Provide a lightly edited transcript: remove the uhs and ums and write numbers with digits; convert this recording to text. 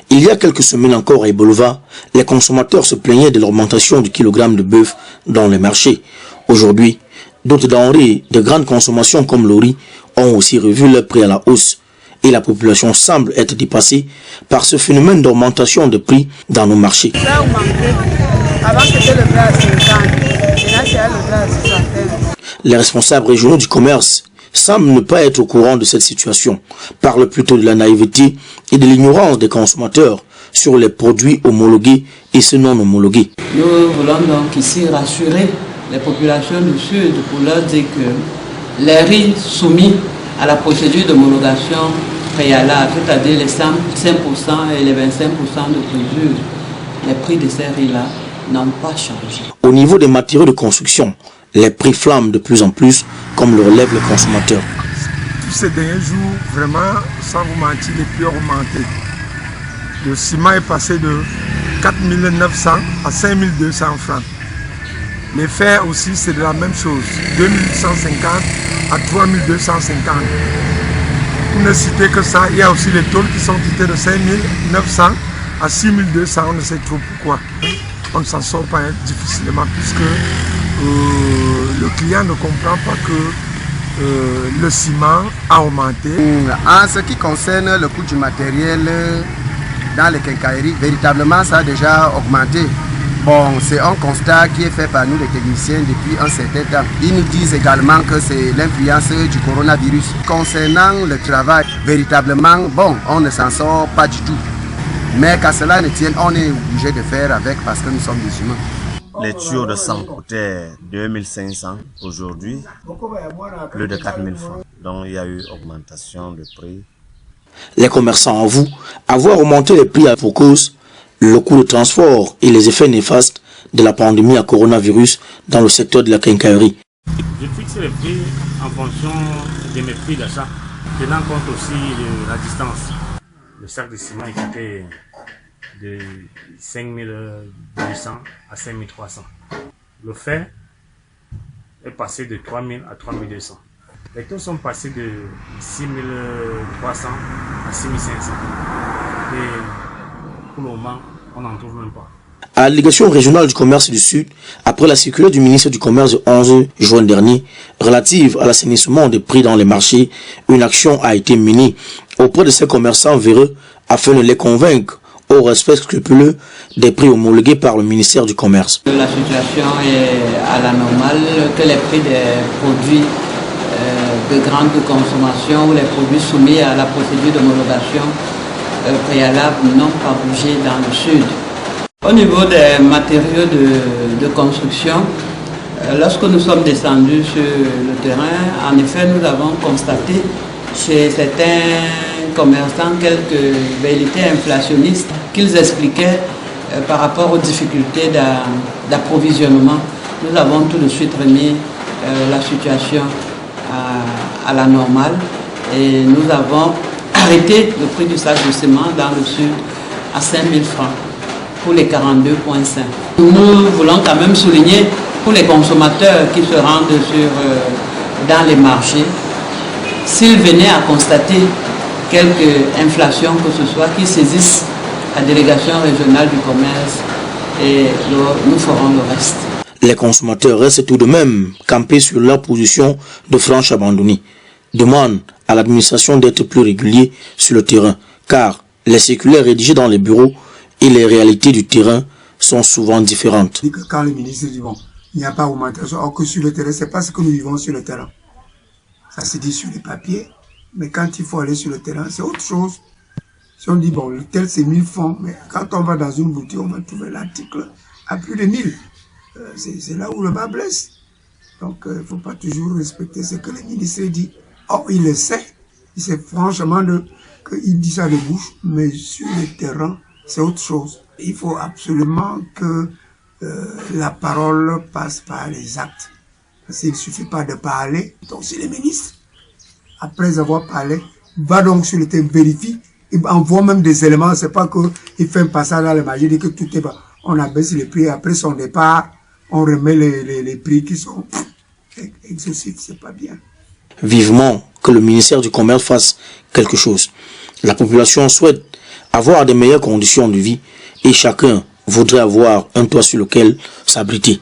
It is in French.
Il y a quelques semaines encore à Ebolova, les consommateurs se plaignaient de l'augmentation du kilogramme de bœuf dans les marchés. Aujourd'hui, d'autres denrées de grande consommation comme le riz ont aussi revu leur prix à la hausse. Et la population semble être dépassée par ce phénomène d'augmentation de prix dans nos marchés. Ça a augmenté. Avant c'était le prix à 50, maintenant c'est le prix à 60. Les responsables régionaux du commerce semblent ne pas être au courant de cette situation, parlent plutôt de la naïveté et de l'ignorance des consommateurs sur les produits homologués et ceux non homologués. Nous voulons donc ici rassurer les populations du Sud pour leur dire que les riz soumis à la procédure d'homologation préalable, c'est-à-dire les 5% et les 25% de mesure, les prix de ces riz-là n'ont pas changé. Au niveau des matériaux de construction, les prix flambent de plus en plus, comme le relèvent les consommateurs. Tous ces derniers jours, vraiment, sans vous mentir, les prix ont augmenté. Le ciment est passé de 4 900 à 5 200 francs. Les fers aussi, c'est de la même chose, 2 150 à 3 250. Pour ne citer que ça, il y a aussi les tôles qui sont quittées de 5 900 à 6 200, on ne sait trop pourquoi. On ne s'en sort pas difficilement puisque le client ne comprend pas que le ciment a augmenté. En ce qui concerne le coût du matériel dans les quincailleries, véritablement ça a déjà augmenté. Bon, c'est un constat qui est fait par nous les techniciens depuis un certain temps. Ils nous disent également que c'est l'influence du coronavirus. Concernant le travail, véritablement, bon, on ne s'en sort pas du tout. Mais qu'à cela ne tienne, on est obligé de faire avec parce que nous sommes des humains. Les tuyaux de sang coûtaient 2500 aujourd'hui, plus de 4000 francs. Donc il y a eu augmentation de prix. Les commerçants avouent avoir augmenté les prix pour cause le coût de transport et les effets néfastes de la pandémie à coronavirus dans le secteur de la quincaillerie. Je fixe les prix en fonction de mes prix d'achat, tenant compte aussi de la distance. Le sac de ciment est coûté de 5200 à 5300. Le fer est passé de 3000 à 3200. Les taux sont passés de 6300 à 6500. Et pour le moment, on n'en trouve même pas. À la délégation régionale du commerce du Sud, après la circulaire du ministre du Commerce du 11 juin dernier, relative à l'assainissement des prix dans les marchés, une action a été menée auprès de ces commerçants véreux afin de les convaincre au respect scrupuleux des prix homologués par le ministère du Commerce. La situation est à la normale, que les prix des produits de grande consommation ou les produits soumis à la procédure d'homologation préalable n'ont pas bougé dans le Sud. Au niveau des matériaux de construction, lorsque nous sommes descendus sur le terrain, en effet, nous avons constaté chez certains commerçants quelques velléités inflationnistes qu'ils expliquaient par rapport aux difficultés d'approvisionnement. Nous avons tout de suite remis la situation à la normale et nous avons arrêté le prix du sac de ciment dans le Sud à 5 000 francs pour les 42,5. Nous voulons quand même souligner pour les consommateurs qui se rendent dans les marchés, s'ils venaient à constater quelque inflation que ce soit, qu'ils saisissent la délégation régionale du commerce et nous ferons le reste. Les consommateurs restent tout de même campés sur leur position de franche abandonnée. Demandent à l'administration d'être plus régulier sur le terrain, car les circulaires rédigés dans les bureaux et les réalités du terrain sont souvent différentes. Quand le ministre dit bon, il n'y a pas d'augmentation, or que sur le terrain, c'est pas ce que nous vivons sur le terrain. Ça se dit sur les papiers, mais quand il faut aller sur le terrain, c'est autre chose. Si on dit bon, tel c'est 1000 francs, mais quand on va dans une boutique, on va trouver l'article à plus de 1000. C'est là où le bas blesse. Donc il ne faut pas toujours respecter ce que le ministre dit. Or, il le sait. Il sait franchement qu'il dit ça de bouche, mais sur le terrain, c'est autre chose. Il faut absolument que la parole passe par les actes. Parce qu'il ne suffit pas de parler. Donc, si le ministre, après avoir parlé, va donc sur le terrain, vérifie, il envoie même des éléments. C'est pas qu'il fait un passage dans les magie, il dit que tout est bon. On abaisse les prix. Après son départ, on remet les prix qui sont exhaustifs. C'est pas bien. Vivement que le ministère du Commerce fasse quelque chose. La population souhaite avoir de meilleures conditions de vie et chacun voudrait avoir un toit sur lequel s'abriter.